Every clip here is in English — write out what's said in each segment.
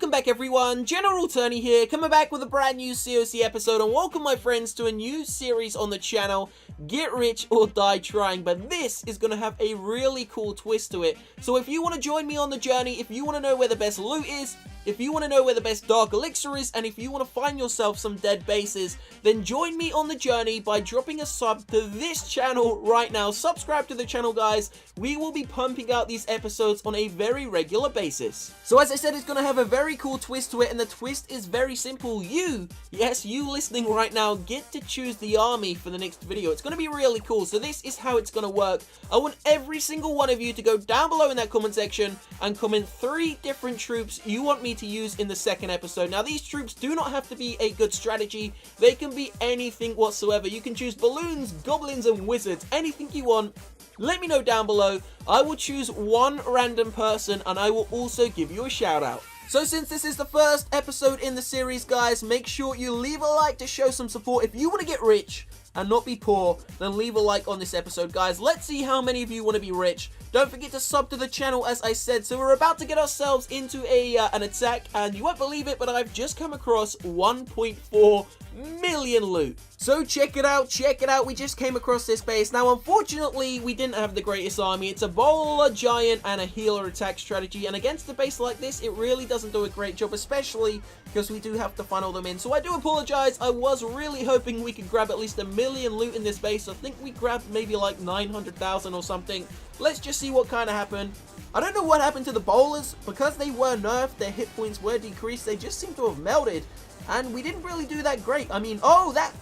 welcome back everyone, General Tony here, coming back with a brand new COC episode, and welcome my friends to a new series on the channel, Get Rich or Die Trying, but this is going to have a really cool twist to it. So if you want to join me on the journey, if you want to know where the best loot is, if you want to know where the best Dark Elixir is, and if you want to find yourself some dead bases, then join me on the journey by dropping a sub to this channel right now. Subscribe to the channel, guys. We will be pumping out these episodes on a very regular basis. So as I said, it's going to have a very cool twist to it, and the twist is very simple. You, yes, you listening right now, get to choose the army for the next video. It's going to be really cool. So this is how it's going to work. I want every single one of you to go down below in that comment section and comment 3 different troops you want me to use in the second episode. Now these troops do not have to be a good strategy, they can be anything whatsoever. You can choose balloons, goblins and wizards, anything you want. Let me know down below. I will choose one random person and I will also give you a shout out. So since this is the first episode in the series, guys, make sure you leave a like to show some support. If you want to get rich and not be poor, then leave a like on this episode, guys. Let's see how many of you want to be rich. Don't forget to sub to the channel, as I said. So we're about to get ourselves into an attack, and you won't believe it, but I've just come across 1.4 million loot. So check it out, we just came across this base. Now unfortunately we didn't have the greatest army. It's a bowler, giant and a healer attack strategy, and against a base like this it really doesn't do a great job, especially because we do have to funnel them in. So I do apologize. I was really hoping we could grab at least 1 million loot in this base. I think we grabbed maybe like 900,000 or something. Let's just see what kind of happened. I don't know what happened to the bowlers. Because they were nerfed, their hit points were decreased, they just seem to have melted. And we didn't really do that great. I mean, oh, that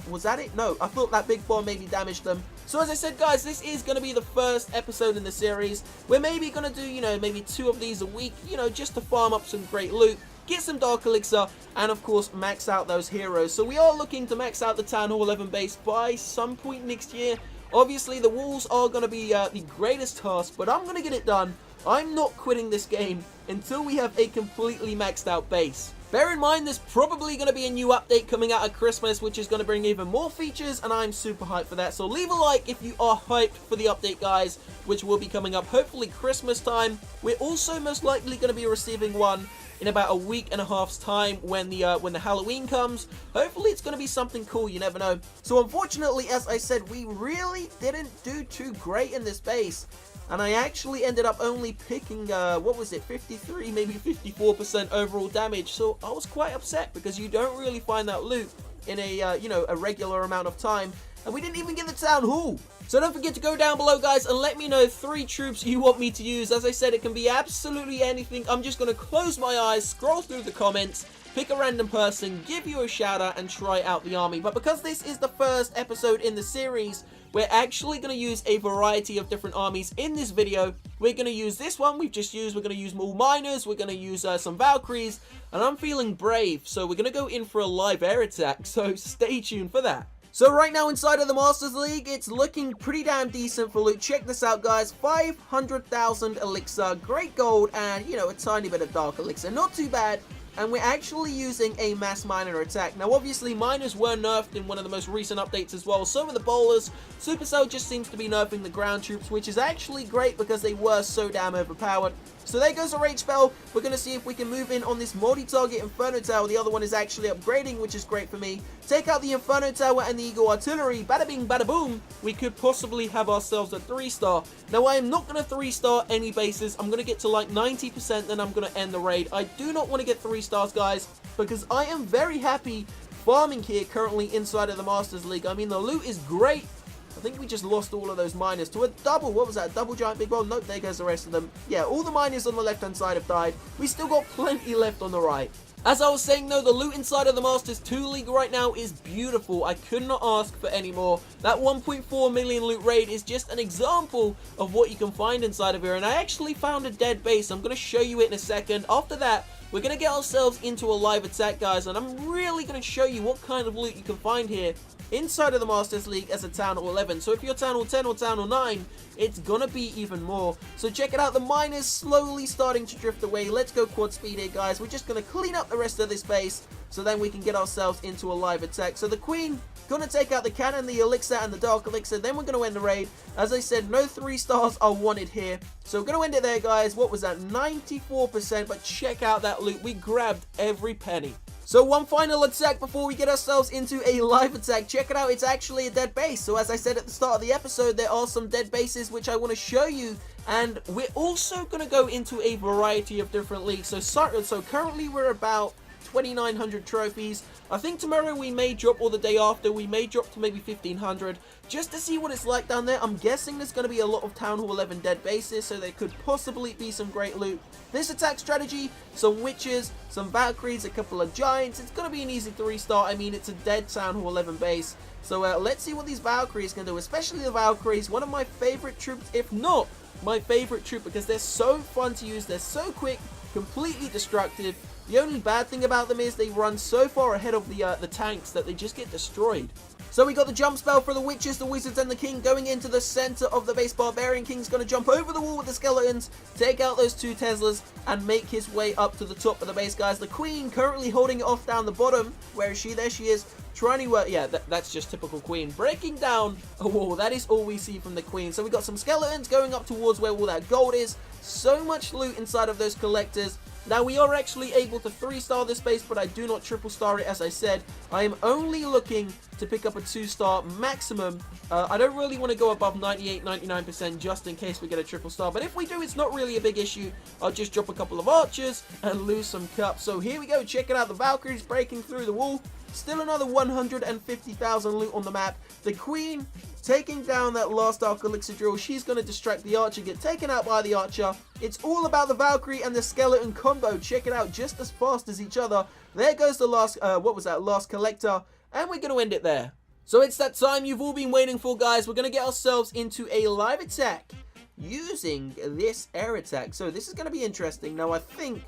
was that it? No, I thought that big bomb maybe damaged them. So as I said, guys, this is going to be the first episode in the series. We're maybe going to do, you know, maybe 2 of these a week, you know, just to farm up some great loot, get some Dark Elixir, and of course, max out those heroes. So we are looking to max out the Town Hall 11 base by some point next year. Obviously, the walls are going to be the greatest task, but I'm going to get it done. I'm not quitting this game until we have a completely maxed out base. Bear in mind, there's probably going to be a new update coming out at Christmas, which is going to bring even more features, and I'm super hyped for that. So leave a like if you are hyped for the update, guys, which will be coming up hopefully Christmas time. We're also most likely going to be receiving one in about a week and a half's time when the Halloween comes. Hopefully it's going to be something cool, you never know. So unfortunately, as I said, we really didn't do too great in this base. And I actually ended up only picking, what was it, 53, maybe 54% overall damage. So I was quite upset because you don't really find that loot in a, you know, a regular amount of time. And we didn't even get the Town Hall. So don't forget to go down below, guys, and let me know 3 troops you want me to use. As I said, it can be absolutely anything. I'm just going to close my eyes, scroll through the comments, pick a random person, give you a shout out, and try out the army. But because this is the first episode in the series, we're actually going to use a variety of different armies in this video. We're going to use this one we've just used. We're going to use more miners. We're going to use some Valkyries. And I'm feeling brave, so we're going to go in for a live air attack. So stay tuned for that. So right now inside of the Masters League, it's looking pretty damn decent for loot. Check this out, guys. 500,000 elixir, great gold, and, you know, a tiny bit of Dark Elixir. Not too bad. And we're actually using a mass miner attack. Now obviously miners were nerfed in one of the most recent updates as well. So were the bowlers. Supercell just seems to be nerfing the ground troops, which is actually great because they were so damn overpowered. So there goes our Rage spell. We're going to see if we can move in on this multi-target Inferno Tower. The other one is actually upgrading, which is great for me. Take out the Inferno Tower and the Eagle Artillery. Bada bing, bada boom. We could possibly have ourselves a 3-star. Now I am not going to 3-star any bases. I'm going to get to like 90%, then I'm going to end the raid. I do not want to get 3 stars, guys, because I am very happy farming here currently inside of the Masters League. I mean, the loot is great. I think we just lost all of those miners to a double. What was that? A double giant big bomb? Nope, there goes the rest of them. Yeah, all the miners on the left-hand side have died. We still got plenty left on the right. As I was saying, though, the loot inside of the Masters 2 League right now is beautiful. I could not ask for any more. That 1.4 million loot raid is just an example of what you can find inside of here. And I actually found a dead base. I'm going to show you it in a second. After that, we're going to get ourselves into a live attack, guys. And I'm really going to show you what kind of loot you can find here inside of the Masters League as a Town Hall 11. So if you're Town Hall 10 or Town Hall 9, it's gonna be even more. So check it out, the miners slowly starting to drift away. Let's go quad speed here, guys. We're just gonna clean up the rest of this base, so then we can get ourselves into a live attack. So the Queen gonna take out the cannon, the elixir, and the dark elixir. Then we're gonna end the raid. As I said, no 3 stars are wanted here. So we're gonna end it there, guys. What was that? 94%. But check out that loot. We grabbed every penny. So one final attack before we get ourselves into a live attack. Check it out, it's actually a dead base. So as I said at the start of the episode, there are some dead bases which I want to show you. And we're also going to go into a variety of different leagues. So currently we're about 2,900 trophies. I think tomorrow we may drop, or the day after, we may drop to maybe 1,500, just to see what it's like down there. I'm guessing there's going to be a lot of Town Hall 11 dead bases, so there could possibly be some great loot. This attack strategy, some witches, some Valkyries, a couple of giants, it's going to be an easy 3-star. I mean, it's a dead Town Hall 11 base. So let's see what these Valkyries can do, especially the Valkyries, one of my favorite troops, if not my favorite troop, because they're so fun to use, they're so quick, completely destructive. The only bad thing about them is they run so far ahead of the tanks that they just get destroyed. So we got the jump spell for the witches, the wizards, and the king going into the center of the base. Barbarian King's going to jump over the wall with the skeletons, take out those 2 Teslas, and make his way up to the top of the base, guys. The Queen currently holding it off down the bottom. Where is she? There she is. Trying to, yeah, that's just typical Queen. Breaking down a wall. That is all we see from the Queen. So we got some skeletons going up towards where all that gold is. So much loot inside of those collectors. Now, we are actually able to 3-star this base, but I do not triple-star it, as I said. I am only looking to pick up a 2-star maximum. I don't really want to go above 98, 99% just in case we get a triple-star. But if we do, it's not really a big issue. I'll just drop a couple of archers and lose some cups. So here we go. Check it out. The Valkyries breaking through the wall. Still another 150,000 loot on the map. The Queen taking down that last Dark Elixir drill. She's going to distract the archer, get taken out by the archer. It's all about the Valkyrie and the skeleton combo. Check it out, just as fast as each other. There goes the last, last collector. And we're going to end it there. So it's that time you've all been waiting for, guys. We're going to get ourselves into a live attack using this air attack. So this is going to be interesting. Now, I think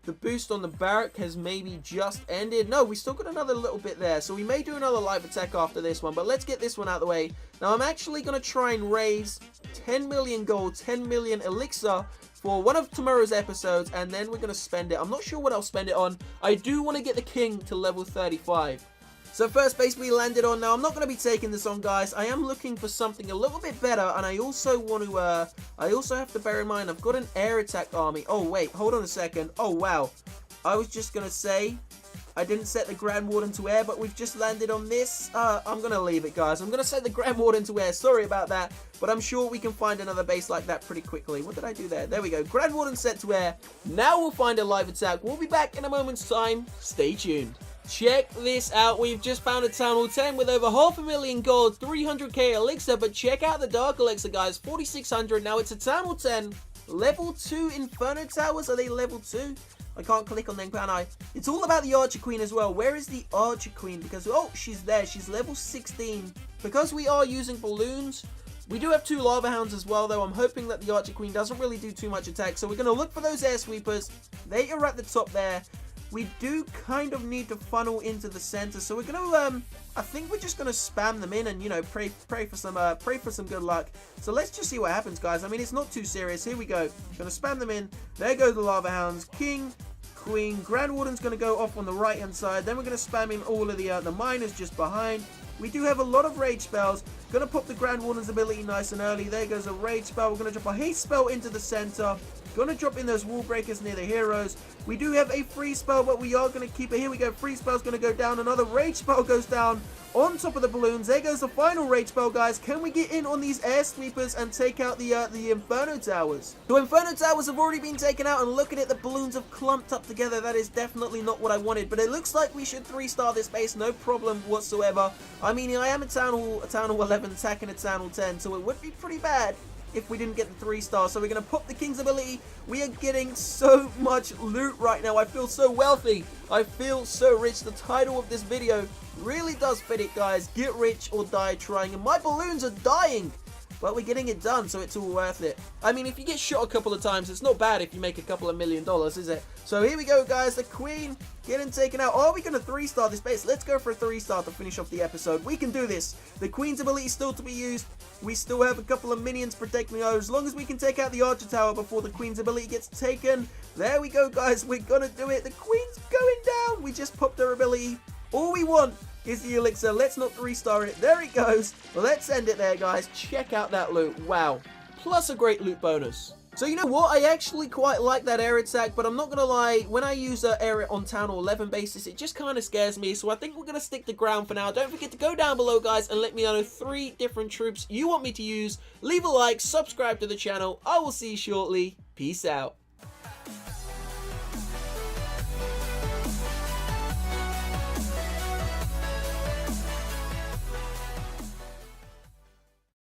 the boost on the barrack has maybe just ended. No, we still got another little bit there. So we may do another live attack after this one. But let's get this one out of the way. Now, I'm actually going to try and raise 10 million gold, 10 million elixir for one of tomorrow's episodes. And then we're going to spend it. I'm not sure what I'll spend it on. I do want to get the king to level 35. So first base we landed on. Now, I'm not going to be taking this on, guys. I am looking for something a little bit better. And I also want to, I also have to bear in mind, I've got an air attack army. Oh, wait, hold on a second. Oh, wow. I was just going to say, I didn't set the Grand Warden to air, but we've just landed on this. I'm going to leave it, guys. I'm going to set the Grand Warden to air. Sorry about that. But I'm sure we can find another base like that pretty quickly. What did I do there? There we go. Grand Warden set to air. Now we'll find a live attack. We'll be back in a moment's time. Stay tuned. Check this out. We've just found a Town Hall 10 with over 500,000 gold, 300k elixir. But check out the Dark Elixir, guys. 4,600. Now it's a Town Hall 10. Level 2 Inferno Towers. Are they level 2? I can't click on them, can I? It's all about the Archer Queen as well. Where is the Archer Queen? Because, oh, she's there. She's level 16. Because we are using balloons, we do have 2 Lava Hounds as well, though. I'm hoping that the Archer Queen doesn't really do too much attack. So we're going to look for those Air Sweepers. They are at the top there. We do kind of need to funnel into the center, so we're gonna I think we're just gonna spam them in and, you know, pray for some good luck. So let's just see what happens, guys. I mean, it's not too serious. Here we go. Gonna spam them in. There go the Lava Hounds. King, Queen, Grand Warden's gonna go off on the right hand side. Then we're gonna spam in all of the miners just behind. We do have a lot of rage spells. Gonna pop the Grand Warden's ability nice and early. There goes a rage spell. We're gonna drop a haste spell into the center. Gonna drop in those wall breakers near the heroes. We do have a free spell, but we are gonna keep it. Here we go. Free spell's gonna go down. Another rage spell goes down on top of the balloons. There goes the final rage spell, guys. Can we get in on these air sweepers and take out the Inferno Towers? The Inferno Towers have already been taken out, and look at it. The balloons have clumped up together. That is definitely not what I wanted, but it looks like we should 3-star this base. No problem whatsoever. I mean, I am a Town Hall 11 attacking a Town Hall 10, so it would be pretty bad if we didn't get the 3-star. So we're going to pop the King's ability. We are getting so much loot right now. I feel so wealthy. I feel so rich. The title of this video really does fit it, guys. Get rich or die trying. And my balloons are dying. but we're getting it done, so it's all worth it. I mean, if you get shot a couple of times, it's not bad if you make a couple of $1 million, is it? So here we go, guys. The Queen getting taken out. Are we going to 3-star this base? Let's go for a 3-star to finish off the episode. We can do this. The Queen's ability is still to be used. We still have a couple of minions protecting her. As long as we can take out the Archer Tower before the Queen's ability gets taken. There we go, guys. We're going to do it. The Queen's going down. We just popped her ability. All we want is the elixir. Let's not 3-star it. There it goes. Well, let's end it there, guys. Check out that loot. Wow. Plus a great loot bonus. So you know what, I actually quite like that air attack, but I'm not gonna lie, when I use air on Town Hall 11 basis, it just kind of scares me, so I think we're gonna stick to ground for now. Don't forget to go down below, guys, and let me know 3 different troops you want me to use. Leave a like, subscribe to the channel. I will see you shortly. Peace out.